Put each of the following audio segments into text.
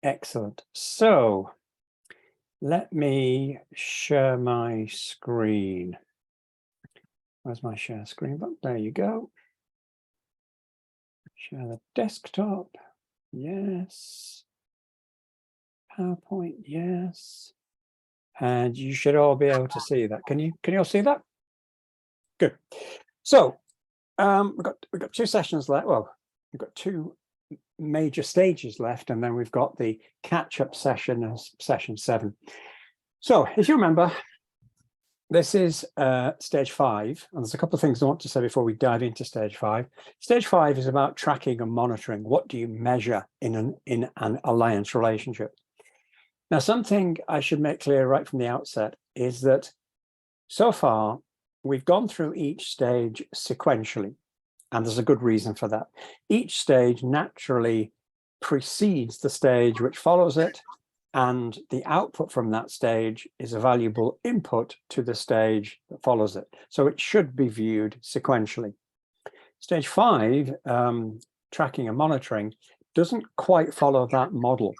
Excellent. So let me share my screen. Where's my share screen button? There you go. Share the desktop. Yes. PowerPoint. Yes. And you should all be able to see that. Can you all see that? Good. So we've got two sessions left. Well, we've got two major stages left, and then we've got the catch-up session as session 7. So as you remember, this is stage 5, and there's a couple of things I want to say before we dive into stage 5. Stage 5 is about tracking and monitoring. What do you measure in an alliance relationship? Now, something I should make clear right from the outset is that so far we've gone through each stage sequentially, and there's a good reason for that. Each stage naturally precedes the stage which follows it, and the output from that stage is a valuable input to the stage that follows it. So it should be viewed sequentially. Stage 5, tracking and monitoring, doesn't quite follow that model.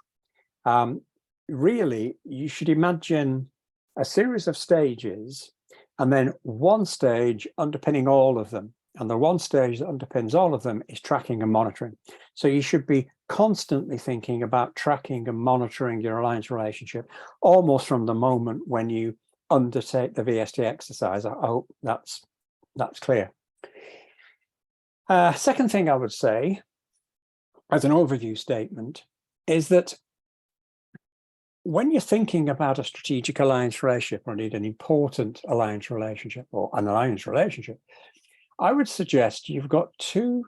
Really, you should imagine a series of stages and then one stage underpinning all of them. And the one stage that underpins all of them is tracking and monitoring. So you should be constantly thinking about tracking and monitoring your alliance relationship, almost from the moment when you undertake the VST exercise. I hope that's clear. Second thing I would say, as an overview statement, is that when you're thinking about a strategic alliance relationship, or indeed an important alliance relationship, or an alliance relationship, I would suggest you've got two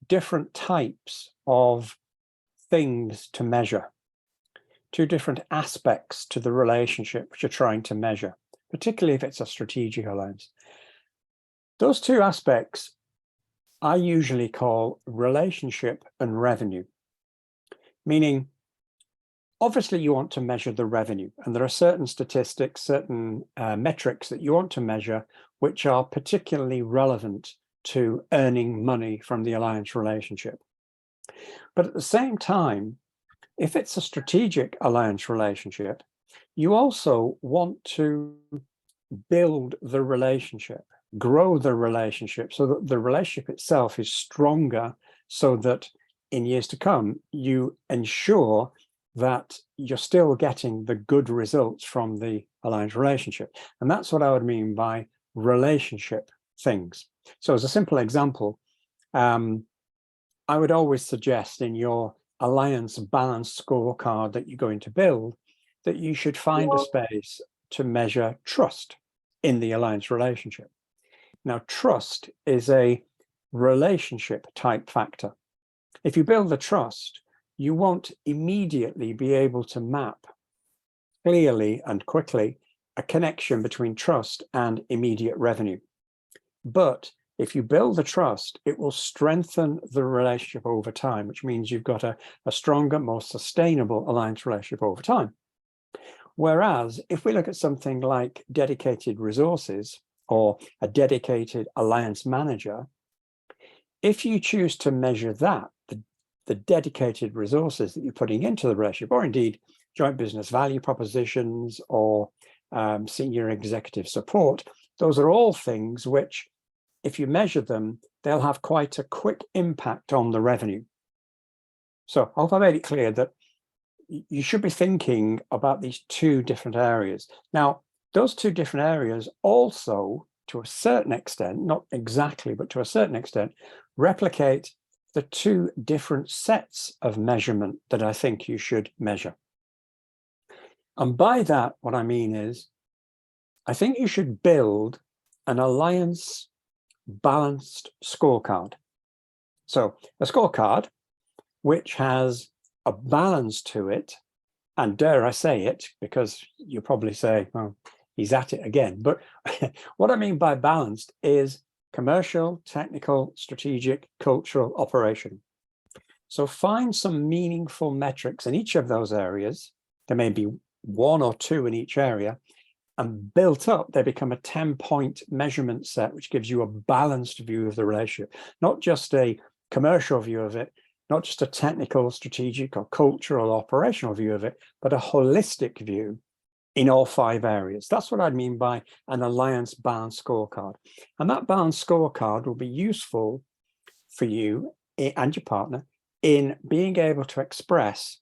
different types of things to measure, two different aspects to the relationship which you're trying to measure, particularly if it's a strategic alliance. Those two aspects I usually call relationship and revenue, meaning obviously you want to measure the revenue, and there are certain statistics, certain metrics that you want to measure which are particularly relevant to earning money from the alliance relationship. But at the same time, if it's a strategic alliance relationship, you also want to build the relationship, grow the relationship so that the relationship itself is stronger, so that in years to come, you ensure that you're still getting the good results from the alliance relationship. And that's what I would mean by relationship things. So as a simple example, I would always suggest in your alliance balance scorecard that you're going to build, that you should find a space to measure trust in the alliance relationship. Now, trust is a relationship type factor. If you build the trust, you won't immediately be able to map clearly and quickly a connection between trust and immediate revenue. But if you build the trust, it will strengthen the relationship over time, which means you've got a stronger, more sustainable alliance relationship over time. Whereas if we look at something like dedicated resources or a dedicated alliance manager, if you choose to measure that, the dedicated resources that you're putting into the relationship, or indeed joint business value propositions or senior executive support, those are all things which, if you measure them, they'll have quite a quick impact on the revenue. So I hope I made it clear that you should be thinking about these two different areas. Now, those two different areas also, to a certain extent, not exactly, but to a certain extent, replicate the two different sets of measurement that I think you should measure. And by that, what I mean is, I think you should build an alliance balanced scorecard. So a scorecard which has a balance to it, and dare I say it, because you'll probably say, well, he's at it again. But what I mean by balanced is commercial, technical, strategic, cultural, operational. So find some meaningful metrics in each of those areas. There may be one or two in each area, and built up, they become a 10-point measurement set, which gives you a balanced view of the relationship, not just a commercial view of it, not just a technical, strategic, or cultural, operational view of it, but a holistic view in all 5 areas. That's what I mean by an alliance-bound scorecard. And that bound scorecard will be useful for you and your partner in being able to express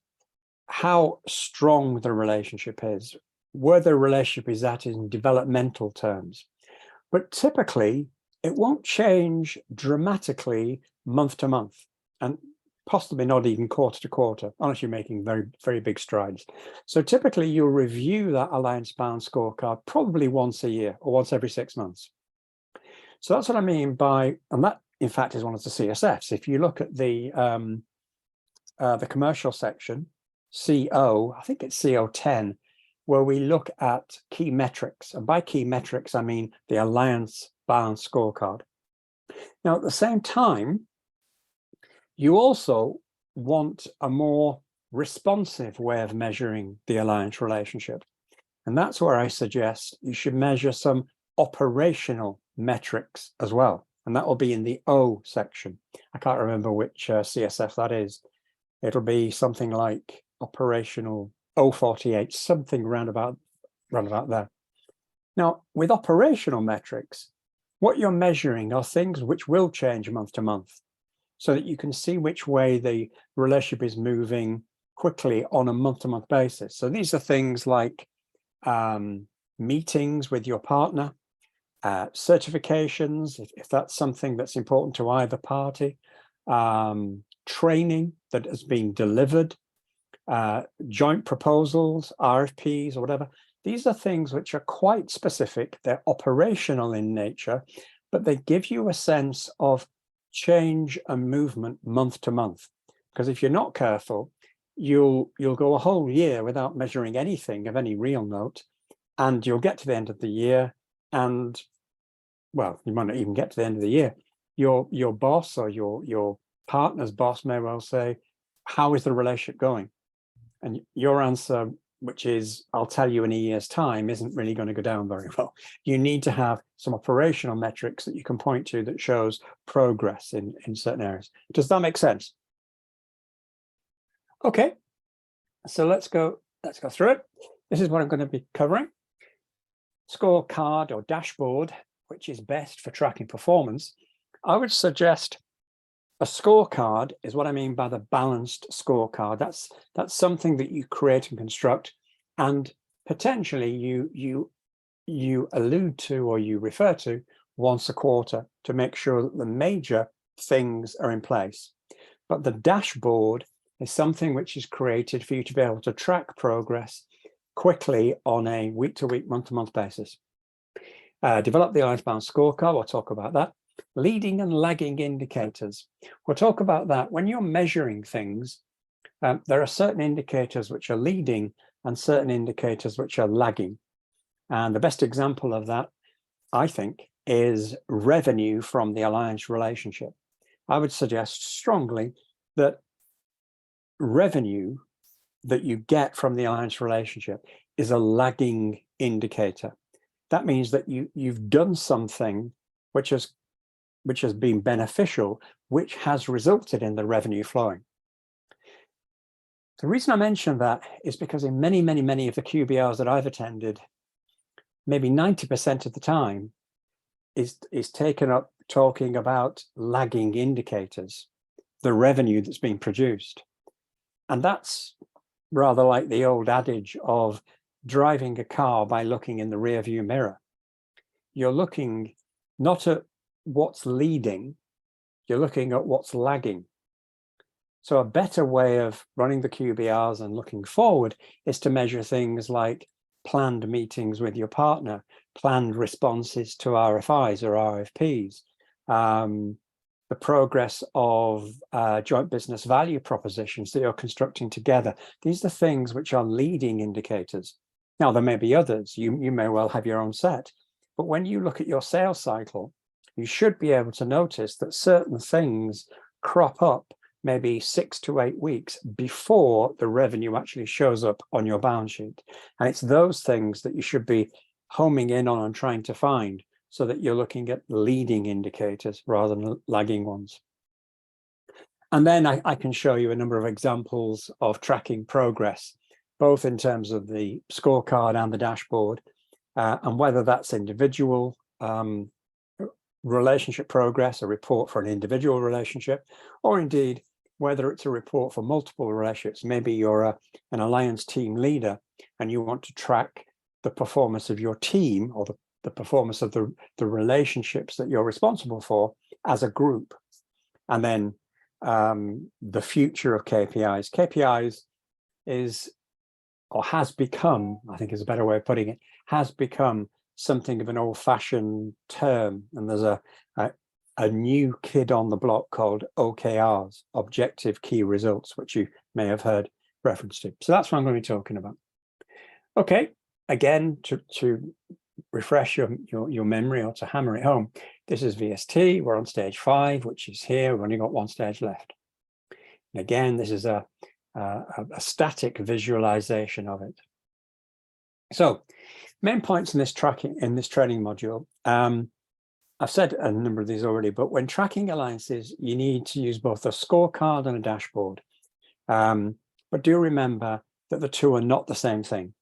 how strong the relationship is, where the relationship is at in developmental terms. But typically, it won't change dramatically month to month, and possibly not even quarter to quarter, unless you're making very, very big strides. So typically, you'll review that alliance-bound scorecard probably once a year or once every 6 months. So that's what I mean by, and that, in fact, is one of the CSFs. If you look at the commercial section, CO, I think it's CO10, where we look at key metrics. And by key metrics, I mean the alliance-bound scorecard. Now, at the same time, you also want a more responsive way of measuring the alliance relationship. And that's where I suggest you should measure some operational metrics as well. And that will be in the O section. I can't remember which CSF that is. It'll be something like operational O48, something round about there. Now, with operational metrics, what you're measuring are things which will change month to month, so that you can see which way the relationship is moving quickly on a month-to-month basis. So these are things like meetings with your partner, certifications, if that's something that's important to either party, training that has been delivered, joint proposals, RFPs, or whatever. These are things which are quite specific. They're operational in nature, but they give you a sense of change and movement month to month. Because if you're not careful, you'll go a whole year without measuring anything of any real note, and you'll get to the end of the year, and well, you might not even get to the end of the year. Your boss or your partner's boss may well say, "How is the relationship going?" And your answer, which is, "I'll tell you in a year's time," isn't really going to go down very well. You need to have some operational metrics that you can point to that shows progress in certain areas. Does that make sense? Okay, so let's go through it. This is what I'm going to be covering. Scorecard or dashboard, which is best for tracking performance. I would suggest a scorecard is what I mean by the balanced scorecard. That's something that you create and construct, and potentially you allude to or you refer to once a quarter to make sure that the major things are in place. But the dashboard is something which is created for you to be able to track progress quickly on a week-to-week, month-to-month basis. Develop the alliance-bound scorecard. We'll talk about that. Leading and lagging indicators. We'll talk about that. When you're measuring things, there are certain indicators which are leading and certain indicators which are lagging. And the best example of that, I think, is revenue from the alliance relationship. I would suggest strongly that revenue that you get from the alliance relationship is a lagging indicator. That means that you've done something which has been beneficial, which has resulted in the revenue flowing. The reason I mention that is because in many of the QBRs that I've attended, maybe 90% of the time is taken up talking about lagging indicators, the revenue that's being produced. And that's rather like the old adage of driving a car by looking in the rear view mirror. You're looking not at what's leading, you're looking at what's lagging. So a better way of running the QBRs and looking forward is to measure things like planned meetings with your partner, planned responses to RFIs or RFPs, the progress of joint business value propositions that you're constructing together. These are things which are leading indicators. Now, there may be others. You may well have your own set. But when you look at your sales cycle, you should be able to notice that certain things crop up maybe 6 to 8 weeks before the revenue actually shows up on your balance sheet. And it's those things that you should be homing in on and trying to find, so that you're looking at leading indicators rather than lagging ones. And then I can show you a number of examples of tracking progress, both in terms of the scorecard and the dashboard, and whether that's individual relationship progress, a report for an individual relationship, or indeed whether it's a report for multiple relationships. Maybe you're an alliance team leader and you want to track the performance of your team, or the performance of the relationships that you're responsible for as a group. And then the future of KPIs. KPIs is, or has become, I think is a better way of putting it, has become something of an old-fashioned term. And there's a new kid on the block called OKRs, Objective Key Results, which you may have heard reference to. So that's what I'm going to be talking about. Okay, again, to refresh your memory, or to hammer it home, this is VST. We're on stage 5, which is here. We've only got one stage left. And again, this is a static visualization of it. So, main points in this training module. I've said a number of these already, but when tracking alliances, you need to use both a scorecard and a dashboard. But do remember that the two are not the same thing.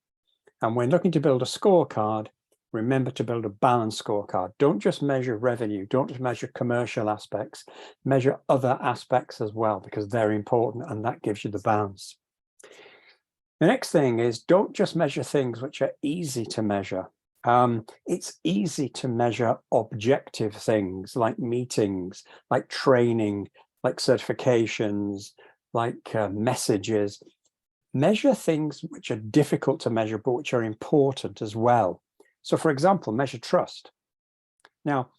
And when looking to build a scorecard, remember to build a balanced scorecard. Don't just measure revenue, don't just measure commercial aspects, measure other aspects as well, because they're important and that gives you the balance. The next thing is, don't just measure things which are easy to measure. It's easy to measure objective things like meetings, like training, like certifications, like messages. Measure things which are difficult to measure, but which are important as well. So for example, measure trust. Now,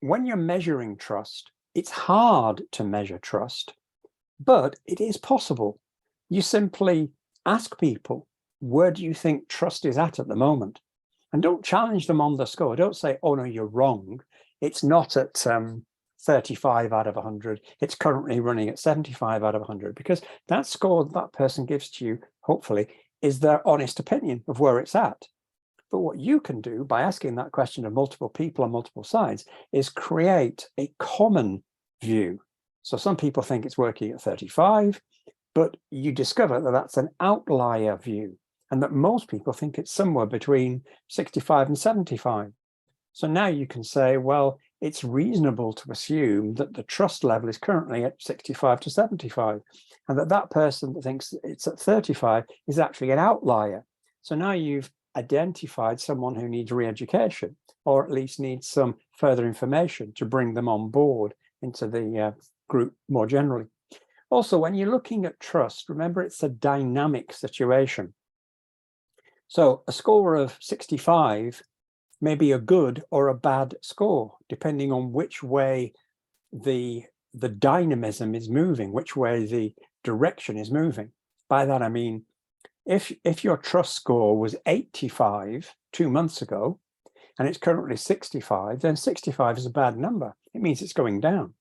when you're measuring trust, it's hard to measure trust, but it is possible. You simply ask people, where do you think trust is at the moment? And don't challenge them on the score. Don't say, oh no, you're wrong. It's not at 35 out of 100. It's currently running at 75 out of 100, because that score that person gives to you, hopefully, is their honest opinion of where it's at. But what you can do by asking that question of multiple people on multiple sides is create a common view. So some people think it's working at 35, but you discover that that's an outlier view, and that most people think it's somewhere between 65 and 75. So now you can say, well, it's reasonable to assume that the trust level is currently at 65 to 75, and that person that thinks it's at 35 is actually an outlier. So now you've identified someone who needs re-education, or at least needs some further information to bring them on board into the group more generally. Also, when you're looking at trust, remember it's a dynamic situation. So a score of 65 may be a good or a bad score, depending on which way the dynamism is moving, which way the direction is moving. By that I mean, if your trust score was 85 2 months ago, and it's currently 65, then 65 is a bad number. It means it's going down.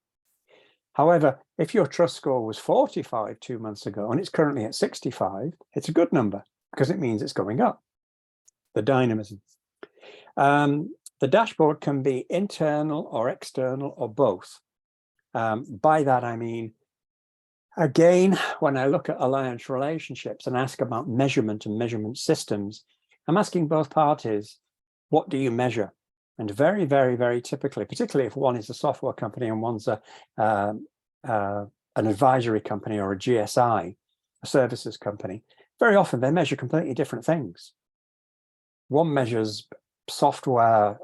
However, if your trust score was 45 2 months ago, and it's currently at 65, it's a good number, because it means it's going up. The dynamism. The dashboard can be internal or external or both. By that I mean, again, when I look at alliance relationships and ask about measurement and measurement systems, I'm asking both parties, what do you measure? And very, very, very typically, particularly if one is a software company and one's an advisory company or a GSI, a services company, very often they measure completely different things. One measures software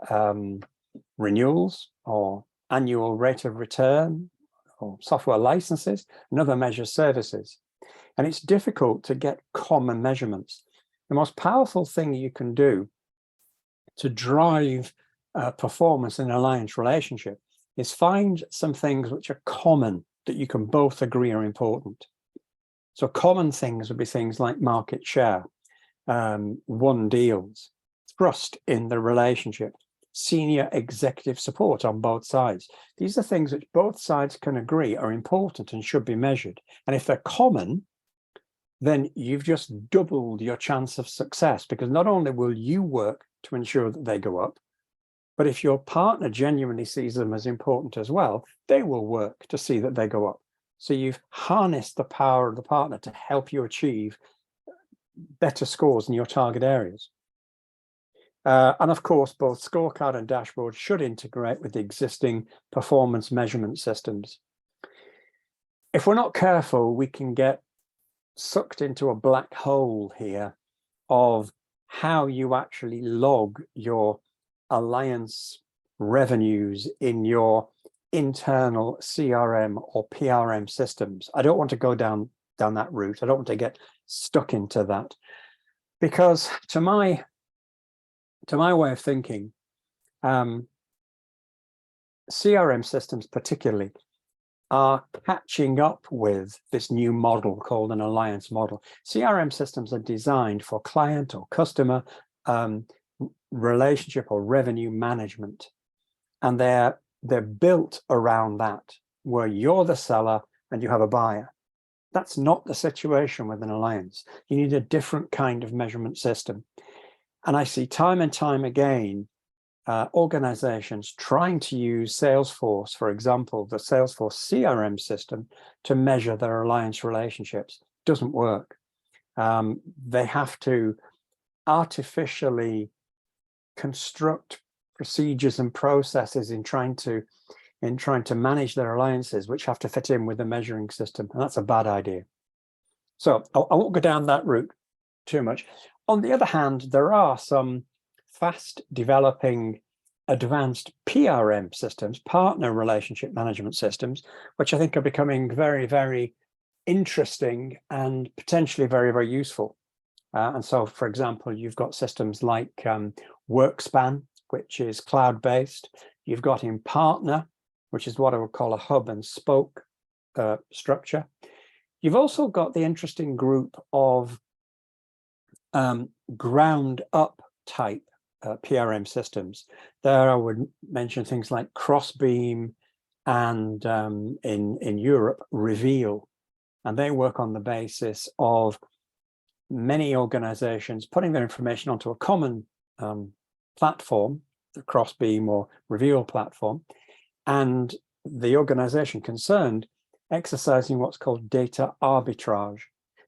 renewals or annual rate of return or software licenses. Another measures services. And it's difficult to get common measurements. The most powerful thing you can do to drive performance in an alliance relationship is find some things which are common that you can both agree are important. So common things would be things like market share, won deals, trust in the relationship, senior executive support on both sides. These are things which both sides can agree are important and should be measured. And if they're common, then you've just doubled your chance of success, because not only will you work to ensure that they go up, but if your partner genuinely sees them as important as well, they will work to see that they go up. So you've harnessed the power of the partner to help you achieve better scores in your target areas. And of course, both Scorecard and Dashboards should integrate with the existing performance measurement systems. If we're not careful, we can get sucked into a black hole here of how you actually log your alliance revenues in your internal CRM or PRM systems. I don't want to go down that route. I don't want to get stuck into that, because to my way of thinking, CRM systems particularly are catching up with this new model called an alliance model. CRM systems are designed for client or customer relationship or revenue management, and they're built around that, where you're the seller and you have a buyer. That's not the situation with an alliance. You need a different kind of measurement system. And I see time and time again organizations trying to use Salesforce, for example, the Salesforce CRM system, to measure their alliance relationships. Doesn't work. They have to artificially construct procedures and processes in trying to manage their alliances, which have to fit in with the measuring system, and that's a bad idea. So I won't go down that route too much. On the other hand, there are some fast developing advanced PRM systems, partner relationship management systems, which I think are becoming very, very interesting and potentially very, very useful. And so, for example, you've got systems like WorkSpan, which is cloud-based. You've got in Partner, which is what I would call a hub and spoke structure. You've also got the interesting group of ground up type PRM systems. There I would mention things like Crossbeam and in Europe, Reveal. And they work on the basis of many organizations putting their information onto a common platform, the Crossbeam or Reveal platform, and the organization concerned exercising what's called data arbitrage,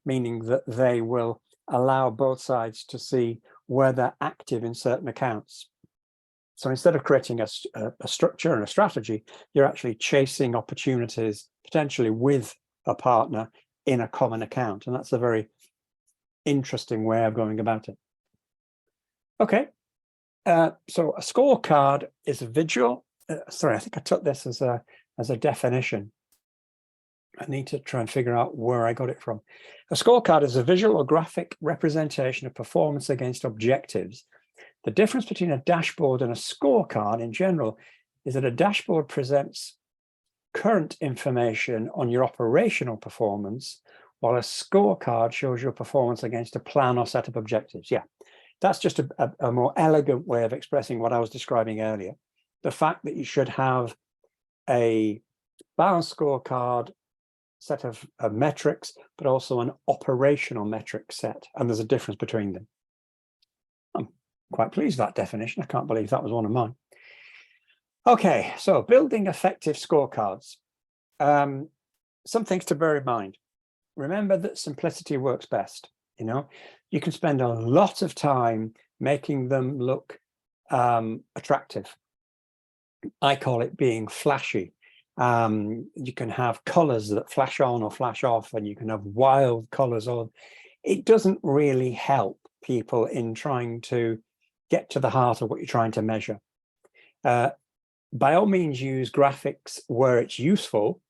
meaning that they will allow both sides to see where they're active in certain accounts. So instead of creating a structure and a strategy, you're actually chasing opportunities potentially with a partner in a common account. And that's a very interesting way of going about it. Okay, so a scorecard is a visual. Sorry, I think I took this as a definition. I need to try and figure out where I got it from. A scorecard is a visual or graphic representation of performance against objectives. The difference between a dashboard and a scorecard in general is that a dashboard presents current information on your operational performance, while a scorecard shows your performance against a plan or set of objectives. Yeah, that's just a more elegant way of expressing what I was describing earlier. The fact that you should have a balanced scorecard set of metrics, but also an operational metric set, and there's a difference between them. I'm quite pleased with that definition. I can't believe that was one of mine. Okay, so building effective scorecards. Some things to bear in mind. Remember that simplicity works best. You know, you can spend a lot of time making them look attractive. I call it being flashy. You can have colors that flash on or flash off, and you can have wild colors on. It doesn't really help people in trying to get to the heart of what you're trying to measure. By all means, use graphics where it's useful,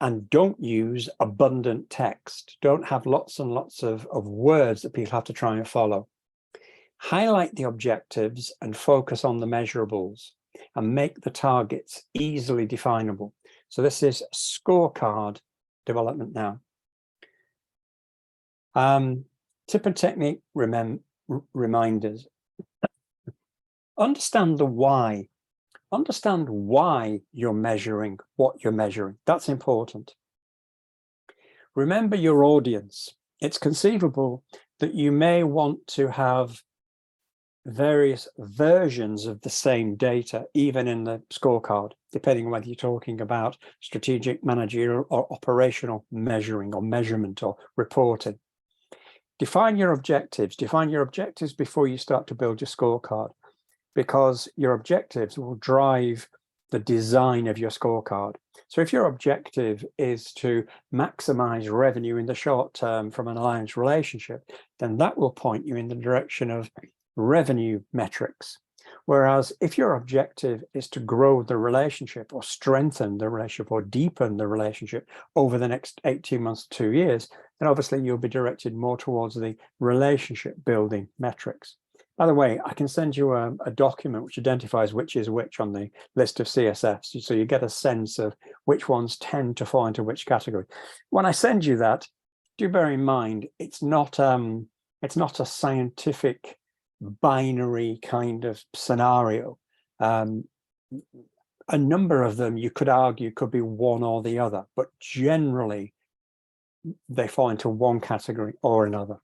and don't use abundant text. Don't have lots and lots of words that people have to try and follow. Highlight the objectives and focus on the measurables, and make the targets easily definable. So this is scorecard development now. Tip and technique reminders. Understand the why. Understand why you're measuring what you're measuring. That's important. Remember your audience. It's conceivable that you may want to have various versions of the same data, even in the scorecard, depending on whether you're talking about strategic, managerial, or operational measuring or measurement or reporting. Define your objectives. Define your objectives before you start to build your scorecard, because your objectives will drive the design of your scorecard. So if your objective is to maximize revenue in the short term from an alliance relationship, then that will point you in the direction of revenue metrics. Whereas if your objective is to grow the relationship or strengthen the relationship or deepen the relationship over the next 18 months to 2 years, then obviously you'll be directed more towards the relationship building metrics. By the way, I can send you a document which identifies which is which on the list of CSFs, so you get a sense of which ones tend to fall into which category. When I send you that, do bear in mind it's not a scientific binary kind of scenario. A number of them you could argue could be one or the other, but generally they fall into one category or another.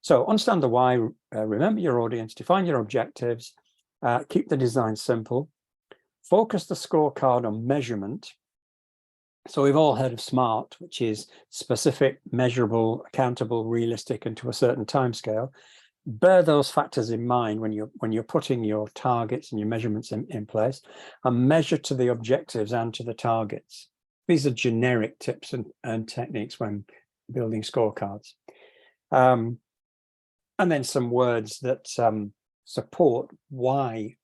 So understand the why, remember your audience, define your objectives, keep the design simple, focus the scorecard on measurement. So we've all heard of SMART, which is specific, measurable, accountable, realistic, and to a certain timescale. Bear those factors in mind when you're putting your targets and your measurements in place, and measure to the objectives and to the targets. These are generic tips and techniques when building scorecards. And then some words that support why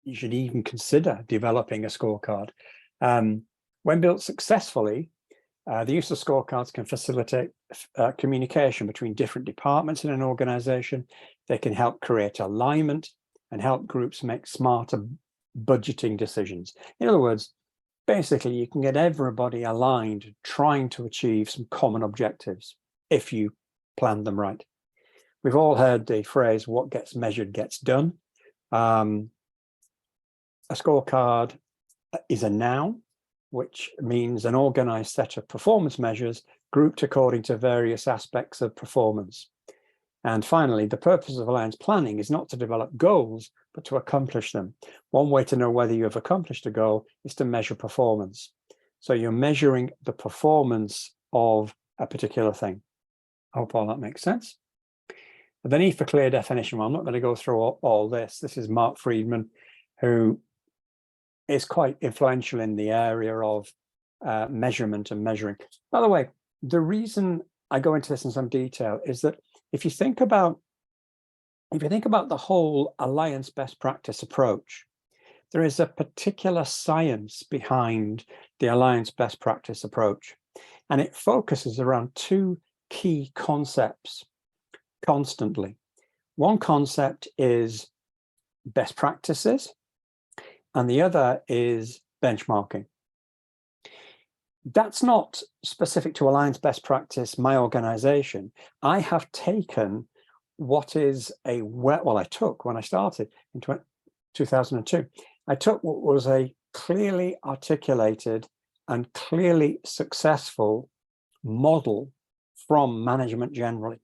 you should even consider developing a scorecard. When built successfully, the use of scorecards can facilitate communication between different departments in an organization. They can help create alignment and help groups make smarter budgeting decisions. In other words, basically, you can get everybody aligned, trying to achieve some common objectives if you plan them right. We've all heard the phrase, what gets measured gets done. A scorecard is a noun, which means an organized set of performance measures grouped according to various aspects of performance. And finally, the purpose of alliance planning is not to develop goals, but to accomplish them. One way to know whether you have accomplished a goal is to measure performance. So you're measuring the performance of a particular thing. I hope all that makes sense. The need for clear definition. Well, I'm not going to go through all this. This is Mark Friedman, who is quite influential in the area of measurement and measuring. By the way, the reason I go into this in some detail is that if you think about the whole alliance best practice approach, there is a particular science behind the alliance best practice approach, and it focuses around two key concepts constantly. One concept is best practices, and the other is benchmarking. That's not specific to Alliance Best Practice, my organization. I have taken what is I took when I started in 2002, I took what was a clearly articulated and clearly successful model from management generally.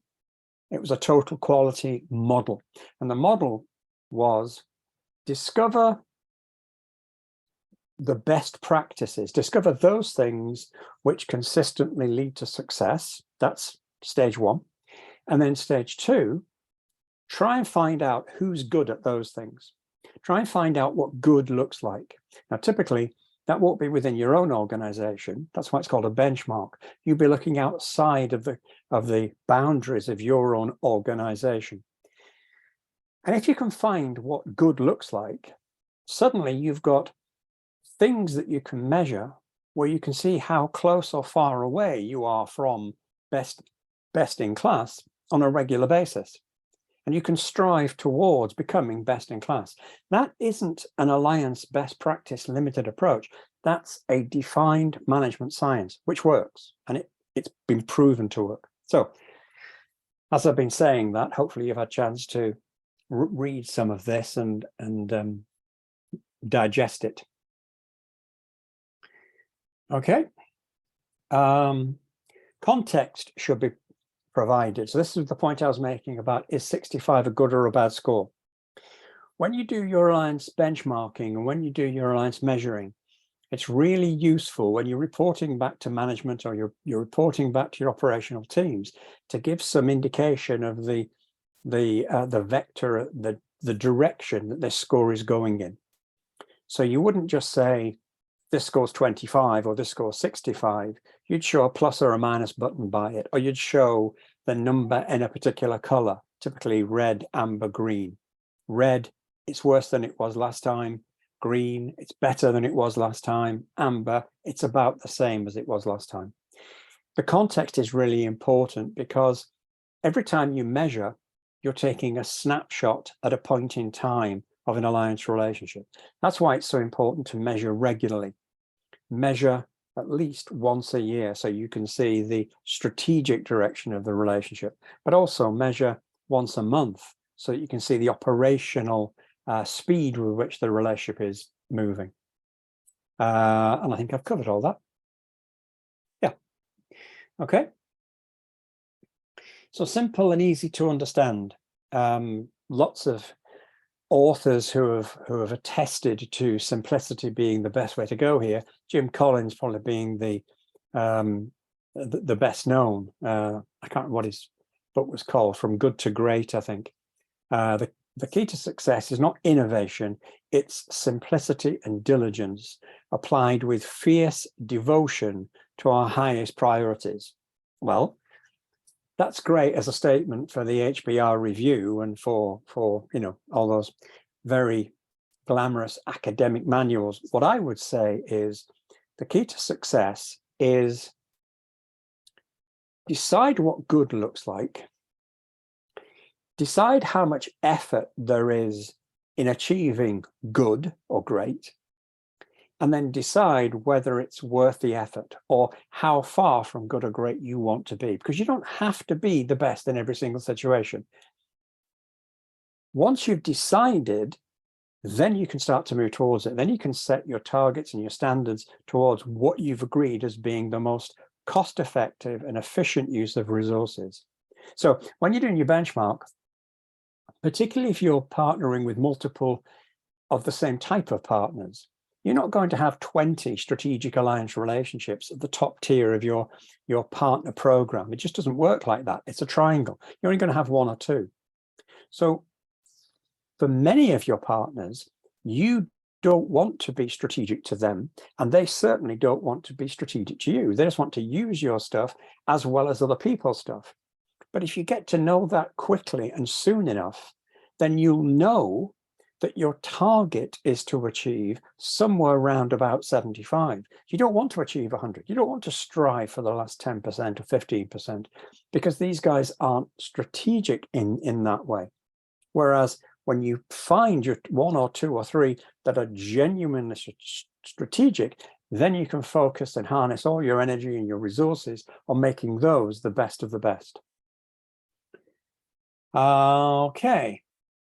It was a total quality model. And the model was discover the best practices, discover those things which consistently lead to success. That's stage one. And then stage two, try and find out who's good at those things. Try and find out what good looks like. Now, typically, that won't be within your own organization. That's why it's called a benchmark. You'll be looking outside of the boundaries of your own organization. And if you can find what good looks like, suddenly you've got things that you can measure where you can see how close or far away you are from best in class on a regular basis. And you can strive towards becoming best in class. That isn't an alliance best practice limited approach. That's a defined management science, which works, and it's been proven to work. So as I've been saying that, hopefully you've had a chance to read some of this and digest it. Okay. Context should be provided. So this is the point I was making about, is 65 a good or a bad score? when you do your alliance benchmarking and when you do your alliance measuring, it's really useful when you're reporting back to management or you're reporting back to your operational teams to give some indication of the vector, the direction that this score is going in. So you wouldn't just say this score's 25 or this score's 65. You'd show a plus or a minus button by it, or you'd show the number in a particular color, typically red, amber, green. Red, it's worse than it was last time. Green, it's better than it was last time. Amber, it's about the same as it was last time. The context is really important because every time you measure, you're taking a snapshot at a point in time of an alliance relationship. That's why it's so important to measure regularly. Measure at least once a year so you can see the strategic direction of the relationship, but also measure once a month so that you can see the operational speed with which the relationship is moving. And I think I've covered all that. Yeah. Okay. So simple and easy to understand. Lots of authors who have attested to simplicity being the best way to go here. Jim Collins probably being the best known. I can't remember what his book was called, From Good to Great, I think. The key to success is not innovation, it's simplicity and diligence applied with fierce devotion to our highest priorities. Well, that's great as a statement for the HBR review and for all those very glamorous academic manuals. What I would say is the key to success is decide what good looks like. Decide how much effort there is in achieving good or great, and then decide whether it's worth the effort or how far from good or great you want to be, because you don't have to be the best in every single situation. Once you've decided, then you can start to move towards it. Then you can set your targets and your standards towards what you've agreed as being the most cost-effective and efficient use of resources. So when you're doing your benchmark, particularly if you're partnering with multiple of the same type of partners, you're not going to have 20 strategic alliance relationships at the top tier of your partner program. It just doesn't work like that. It's a triangle. You're only going to have one or two. So for many of your partners, you don't want to be strategic to them, and they certainly don't want to be strategic to you. They just want to use your stuff as well as other people's stuff. But if you get to know that quickly and soon enough, then you'll know that your target is to achieve somewhere around about 75. You don't want to achieve 100. You don't want to strive for the last 10% or 15%, because these guys aren't strategic in that way. Whereas when you find your one or two or three that are genuinely strategic, then you can focus and harness all your energy and your resources on making those the best of the best. Okay,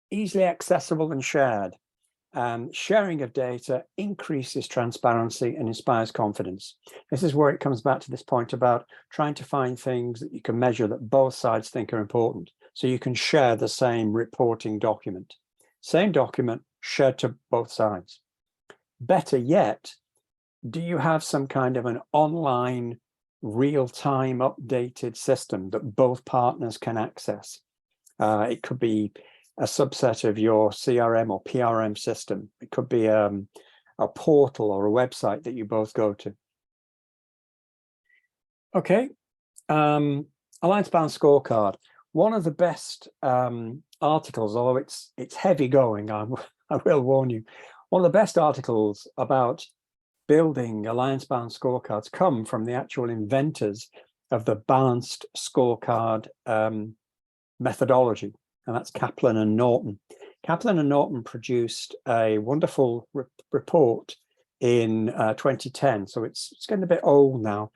easily accessible and shared. Sharing of data increases transparency and inspires confidence. This is where it comes back to this point about trying to find things that you can measure that both sides think are important. So you can share the same reporting document. Same document shared to both sides. Better yet, do you have some kind of an online real-time updated system that both partners can access? It could be a subset of your CRM or PRM system. It could be a portal or a website that you both go to. Okay, Alliance Bound Scorecard. One of the best articles, although it's heavy going, I will warn you, one of the best articles about building Alliance Bound Scorecards come from the actual inventors of the balanced scorecard methodology, and that's Kaplan and Norton. Kaplan and Norton produced a wonderful report in 2010, so it's getting a bit old now,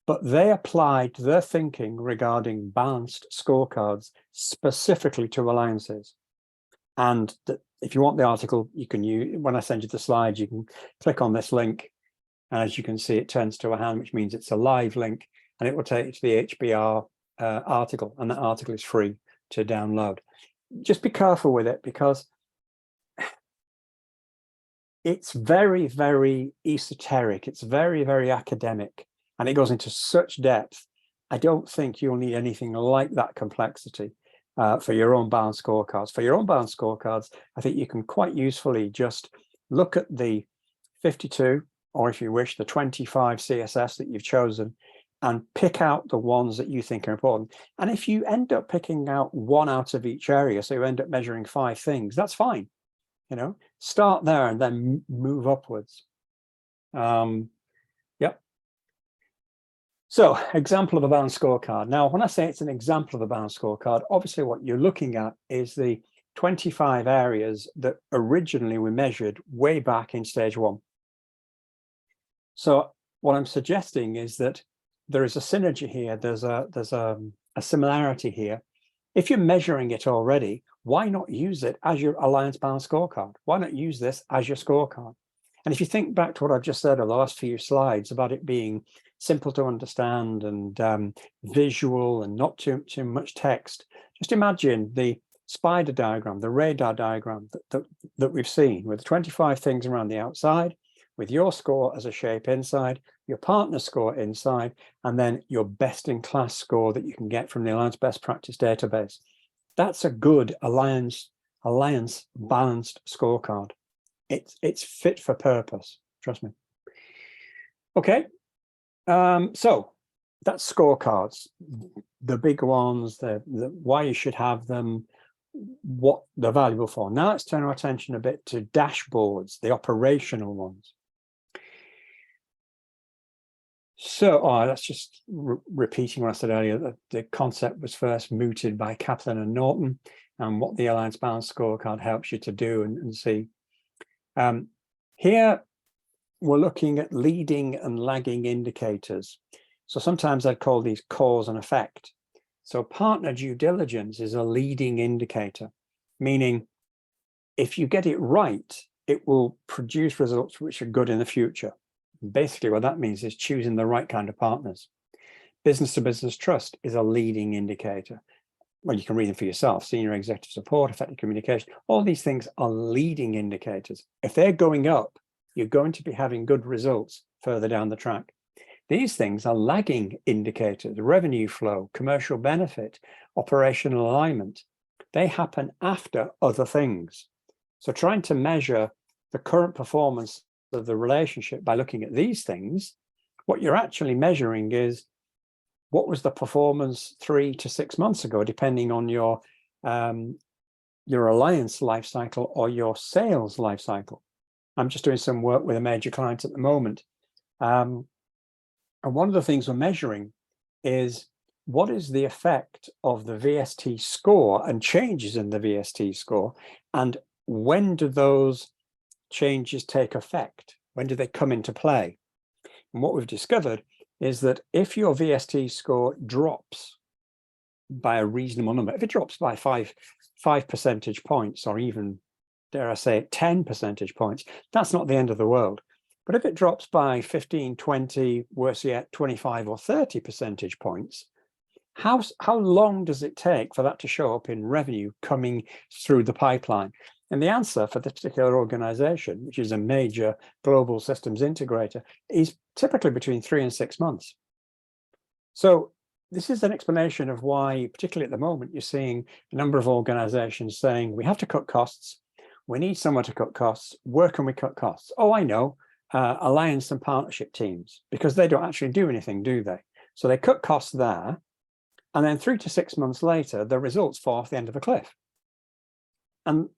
but they applied their thinking regarding balanced scorecards specifically to alliances. And if you want the article, you can use, when I send you the slides, you can click on this link, and as you can see, it turns to a hand, which means it's a live link, and it will take you to the HBR article, and that article is free to download. Just be careful with it, because it's very, very esoteric. It's very, very academic, and it goes into such depth. I don't think you'll need anything like that complexity for your own balanced scorecards. For your own balanced scorecards, I think you can quite usefully just look at the 52, or if you wish, the 25 CSS that you've chosen, and pick out the ones that you think are important. And if you end up picking out one out of each area, so you end up measuring 5 things, that's fine. You know, start there and then move upwards. Yep. So, example of a balanced scorecard. Now, when I say it's an example of a balanced scorecard, obviously what you're looking at is the 25 areas that originally were measured way back in stage 1. So what I'm suggesting is that there is a synergy here. There's a similarity here. If you're measuring it already, why not use it as your Alliance Balanced Scorecard? Why not use this as your scorecard? And if you think back to what I've just said over the last few slides about it being simple to understand and visual and not too much text, just imagine the spider diagram, the radar diagram that we've seen with 25 things around the outside, with your score as a shape inside, your partner score inside, and then your best-in-class score that you can get from the Alliance Best Practice database. That's a good Alliance balanced scorecard. It's fit for purpose, trust me. Okay, so that's scorecards, the big ones, the why you should have them, what they're valuable for. Now let's turn our attention a bit to dashboards, the operational ones. So, that's just repeating what I said earlier, that the concept was first mooted by Kaplan and Norton, and what the Alliance Balanced Scorecard helps you to do and see. Here, we're looking at leading and lagging indicators. So sometimes I'd call these cause and effect. So partner due diligence is a leading indicator, meaning if you get it right, it will produce results which are good in the future. Basically, what that means is choosing the right kind of partners. Business-to-business trust is a leading indicator. Well, you can read them for yourself. Senior executive support, effective communication, all these things are leading indicators. If they're going up, you're going to be having good results further down the track. These things are lagging indicators: revenue flow, commercial benefit, operational alignment. They happen after other things. So trying to measure the current performance of the relationship by looking at these things, what you're actually measuring is what was the performance 3 to 6 months ago, depending on your alliance life cycle or your sales life cycle. I'm just doing some work with a major client at the moment. And one of the things we're measuring is what is the effect of the VST score and changes in the VST score, and when do those changes take effect? When do they come into play? And what we've discovered is that if your VST score drops by a reasonable number, if it drops by 5 percentage points, or even, dare I say, 10 percentage points, that's not the end of the world. But if it drops by 15, 20, worse yet, 25 or 30 percentage points, how long does it take for that to show up in revenue coming through the pipeline? And the answer for this particular organization, which is a major global systems integrator, is typically between 3 and 6 months. So this is an explanation of why, particularly at the moment, you're seeing a number of organizations saying, we have to cut costs. We need someone to cut costs. Where can we cut costs? Oh, I know, alliance and partnership teams, because they don't actually do anything, do they? So they cut costs there. And then 3 to 6 months later, the results fall off the end of a cliff. And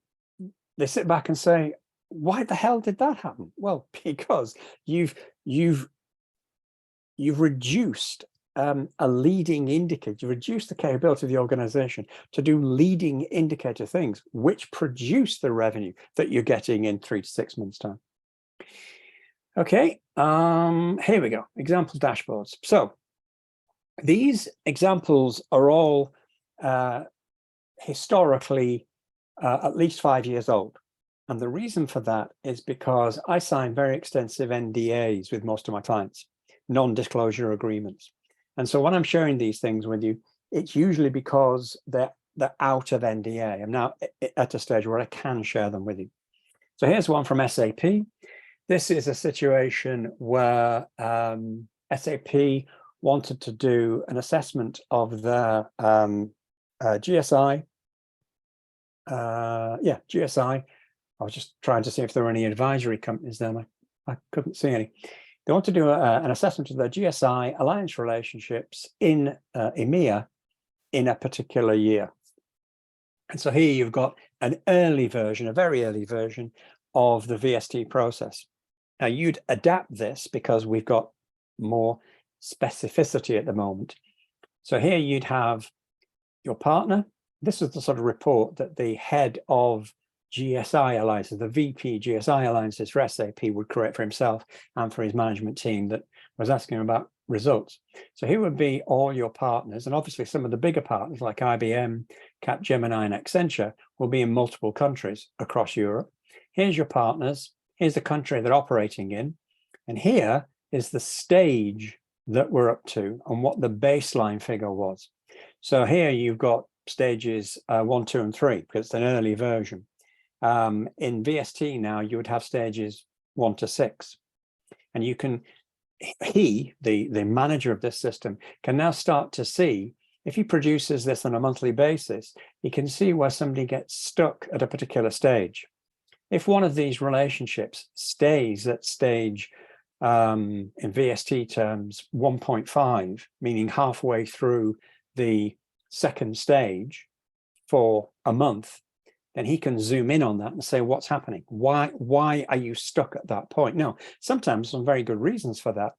they sit back and say, why the hell did that happen? Well, because you've reduced a leading indicator, you've reduced the capability of the organization to do leading indicator things, which produce the revenue that you're getting in 3 to 6 months' time. Okay, here we go, example dashboards. So these examples are all historically at least 5 years old. And the reason for that is because I sign very extensive NDAs with most of my clients, non-disclosure agreements. And so when I'm sharing these things with you, it's usually because they're out of NDA. I'm now at a stage where I can share them with you. So here's one from SAP. This is a situation where SAP wanted to do an assessment of their GSI. GSI. I was just trying to see if there were any advisory companies there. I couldn't see any. They want to do an assessment of their GSI alliance relationships in EMEA in a particular year. And so here you've got an early version, a very early version of the VST process. Now you'd adapt this because we've got more specificity at the moment. So here you'd have your partner. This is the sort of report that the head of GSI alliances, the VP GSI alliances for SAP would create for himself and for his management team that was asking about results. So here would be all your partners, and obviously some of the bigger partners like IBM, Capgemini, and Accenture will be in multiple countries across Europe. Here's your partners, here's the country they're operating in, and here is the stage that we're up to and what the baseline figure was. So here you've got stages 1, 2, and 3 because it's an early version. In VST now, you would have stages 1 to 6. And you can, the manager of this system, can now start to see, if he produces this on a monthly basis, he can see where somebody gets stuck at a particular stage. If one of these relationships stays at stage, in VST terms, 1.5, meaning halfway through the second stage for a month, then he can zoom in on that and say, what's happening? Why are you stuck at that point? Now, sometimes some very good reasons for that.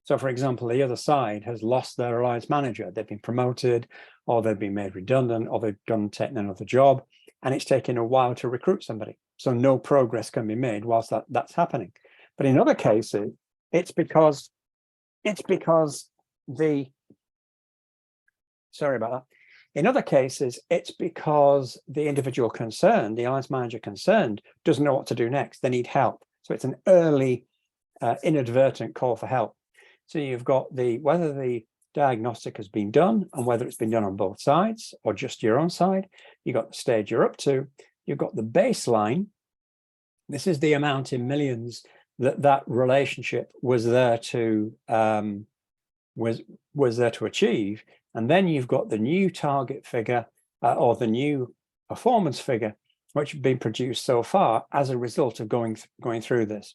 So, for example, the other side has lost their alliance manager. They've been promoted, or they've been made redundant, or they've taken another job, and it's taken a while to recruit somebody. So no progress can be made whilst that's happening. But in other cases, it's because the, sorry about that. In other cases, it's because the individual concerned, the alliance manager concerned, doesn't know what to do next. They need help. So it's an early inadvertent call for help. So you've got whether the diagnostic has been done and whether it's been done on both sides or just your own side. You've got the stage you're up to. You've got the baseline. This is the amount in millions that relationship was there to was there to achieve. And then you've got the new target figure or the new performance figure, which have been produced so far as a result of going through this.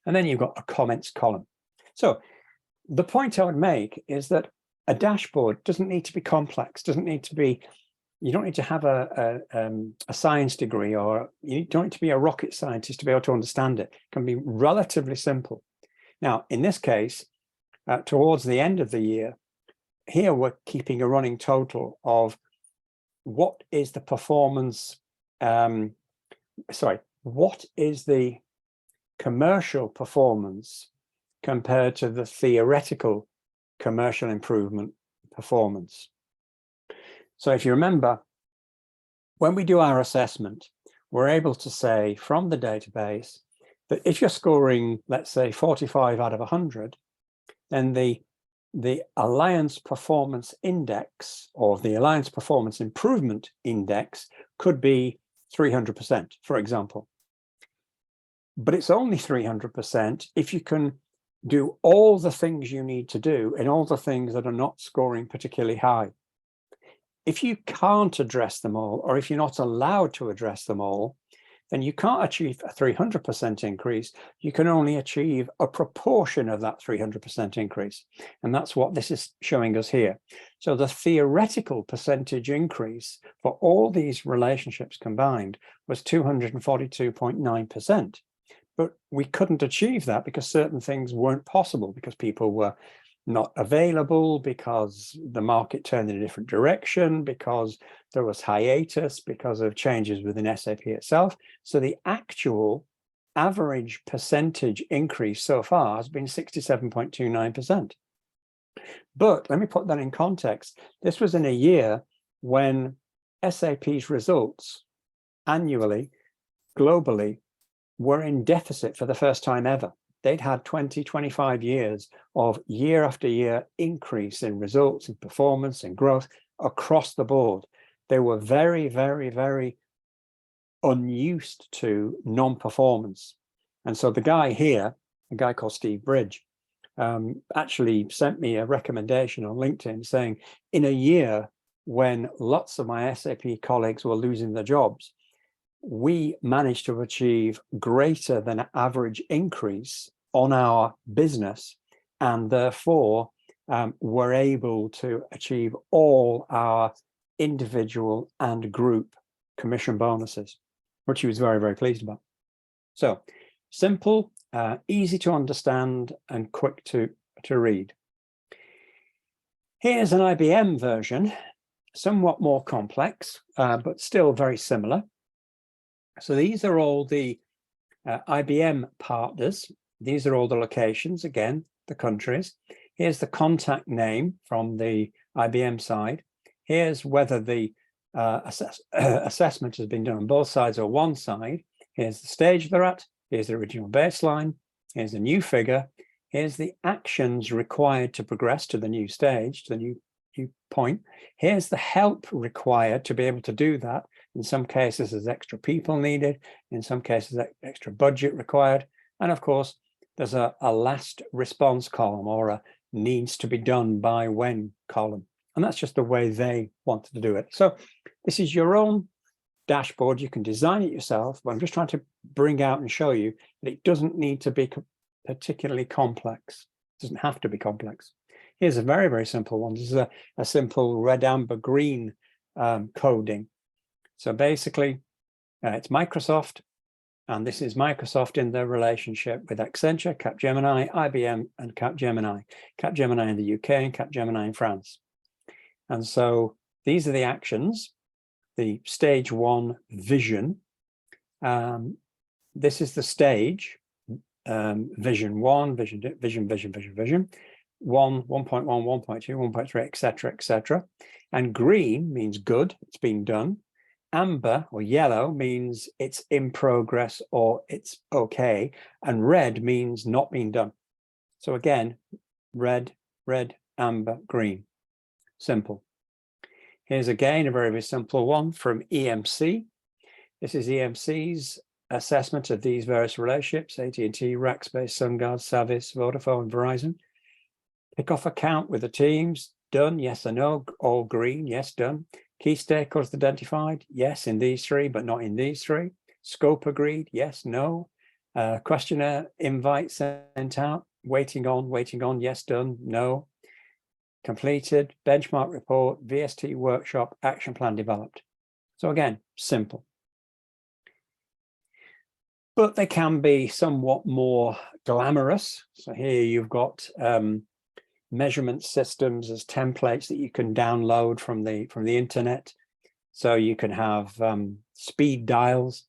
And then you've got a comments column. So the point I would make is that a dashboard doesn't need to be complex, doesn't need to be, you don't need to have a science degree, or you don't need to be a rocket scientist to be able to understand it. It can be relatively simple. Now, in this case, towards the end of the year, here we're keeping a running total of what is the performance, what is the commercial performance compared to the theoretical commercial improvement performance. So if you remember, when we do our assessment, we're able to say from the database that if you're scoring, let's say 45 out of 100, then the Alliance Performance Index or the Alliance Performance Improvement Index could be 300%, for example. But it's only 300% if you can do all the things you need to do and all the things that are not scoring particularly high. If you can't address them all, or if you're not allowed to address them all, then you can't achieve a 300% increase. You can only achieve a proportion of that 300% increase. And that's what this is showing us here. So the theoretical percentage increase for all these relationships combined was 242.9%. But we couldn't achieve that because certain things weren't possible, because people were not available, because the market turned in a different direction, because there was hiatus, because of changes within SAP itself. So the actual average percentage increase so far has been 67.29%. But let me put that in context. This was in a year when SAP's results annually, globally, were in deficit for the first time ever. They'd had 20, 25 years of year after year increase in results and performance and growth across the board. They were very, very, very unused to non-performance. And so the guy here, a guy called Steve Bridge, actually sent me a recommendation on LinkedIn saying, in a year when lots of my SAP colleagues were losing their jobs, we managed to achieve greater than average increase on our business, and therefore were able to achieve all our individual and group commission bonuses, which he was very, very pleased about. So simple, easy to understand, and quick to read. Here's an IBM version, somewhat more complex, but still very similar. So these are all the IBM partners. These are all the locations, again, the countries. Here's the contact name from the IBM side. Here's whether the assessment has been done on both sides or one side. Here's the stage they're at. Here's the original baseline. Here's the new figure. Here's the actions required to progress to the new stage, to the new point. Here's the help required to be able to do that. In some cases, there's extra people needed. In some cases, extra budget required. And of course, there's a last response column or a needs to be done by when column. And that's just the way they wanted to do it. So this is your own dashboard. You can design it yourself, but I'm just trying to bring out and show you that it doesn't need to be particularly complex. It doesn't have to be complex. Here's a very, very simple one. This is a simple red, amber, green coding. So basically, it's Microsoft, and this is Microsoft in their relationship with Accenture, Capgemini, IBM, and Capgemini. Capgemini in the UK and Capgemini in France. And so these are the actions, the stage one vision. This is the stage, vision one, vision, 1, 1.1, 1.2, 1.3, etc., etc. And green means good, it's been done. Amber or yellow means it's in progress or it's okay. And red means not being done. So again, red, amber, green. Simple. Here's again a very, very simple one from EMC. This is EMC's assessment of these various relationships: AT&T, Rackspace, SunGard, Savis, Vodafone, Verizon. Pick off account with the teams. Done, yes or no. All green, yes, done. Key stakeholders identified, yes, in these three, but not in these three. Scope agreed, yes, no. Questionnaire invite sent out. Waiting on, yes, done, no. Completed, benchmark report, VST workshop, action plan developed. So again, simple. But they can be somewhat more glamorous. So here you've got measurement systems as templates that you can download from the internet. So you can have speed dials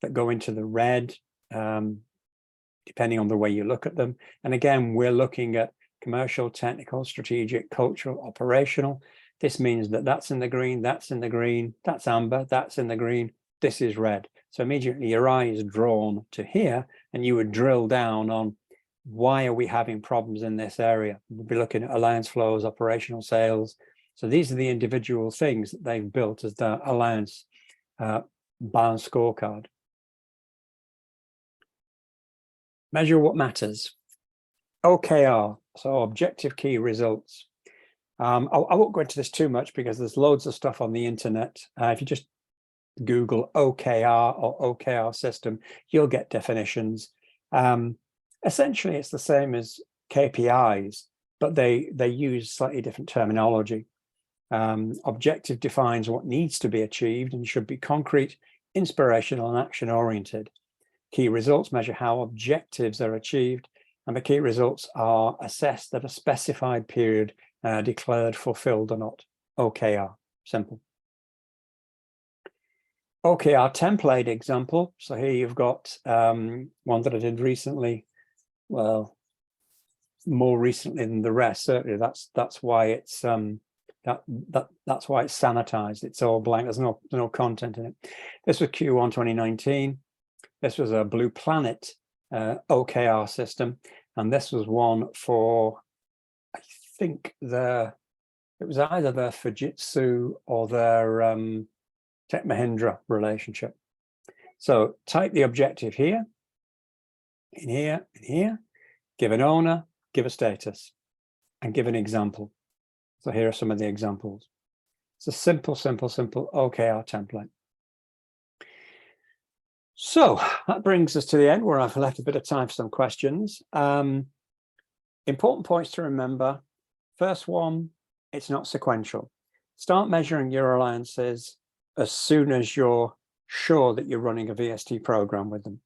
that go into the red, depending on the way you look at them. And again, we're looking at commercial, technical, strategic, cultural, operational. This means that that's in the green, that's in the green, that's amber, that's in the green, this is red. So immediately your eye is drawn to here, and you would drill down on why are we having problems in this area. We'll be looking at alliance flows, operational sales. So these are the individual things that they've built as the alliance balance scorecard. Measure what matters. OKR, so objective key results. I won't go into this too much because there's loads of stuff on the internet. If you just Google OKR or OKR system, you'll get definitions. Essentially, it's the same as KPIs, but they use slightly different terminology. Objective defines what needs to be achieved and should be concrete, inspirational, and action-oriented. Key results measure how objectives are achieved, and the key results are assessed at a specified period, declared fulfilled or not. OKR, simple. OKR template example. So here you've got one that I did recently. Well, more recently than the rest. Certainly, that's why it's that's why it's sanitized. It's all blank. There's no content in it. This was Q1 2019. This was a Blue Planet OKR system, and this was one for, I think, it was either their Fujitsu or their Tech Mahindra relationship. So type the objective here, in here, in here, give an owner, give a status, and give an example. So here are some of the examples. It's a simple OKR template. So that brings us to the end where I've left a bit of time for some questions. Important points to remember. First one, it's not sequential. Start measuring your alliances as soon as you're sure that you're running a VST program with them.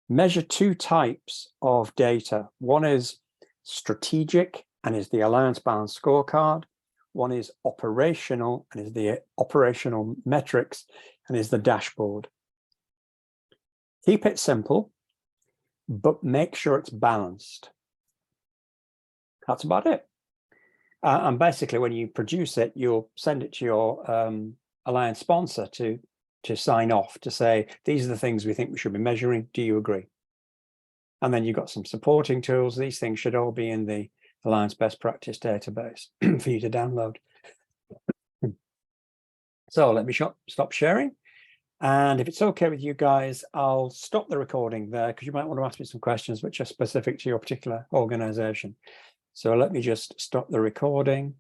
Measure two types of data. One is strategic and is the Alliance Balance Scorecard. One is operational and is the operational metrics and is the dashboard. Keep it simple, but make sure it's balanced. That's about it. And basically, when you produce it, you'll send it to your alliance sponsor to sign off, to say, these are the things we think we should be measuring. Do you agree? And then you've got some supporting tools. These things should all be in the Alliance Best Practice database for you to download. So let me stop sharing. And if it's okay with you guys, I'll stop the recording there because you might want to ask me some questions which are specific to your particular organization. So let me just stop the recording.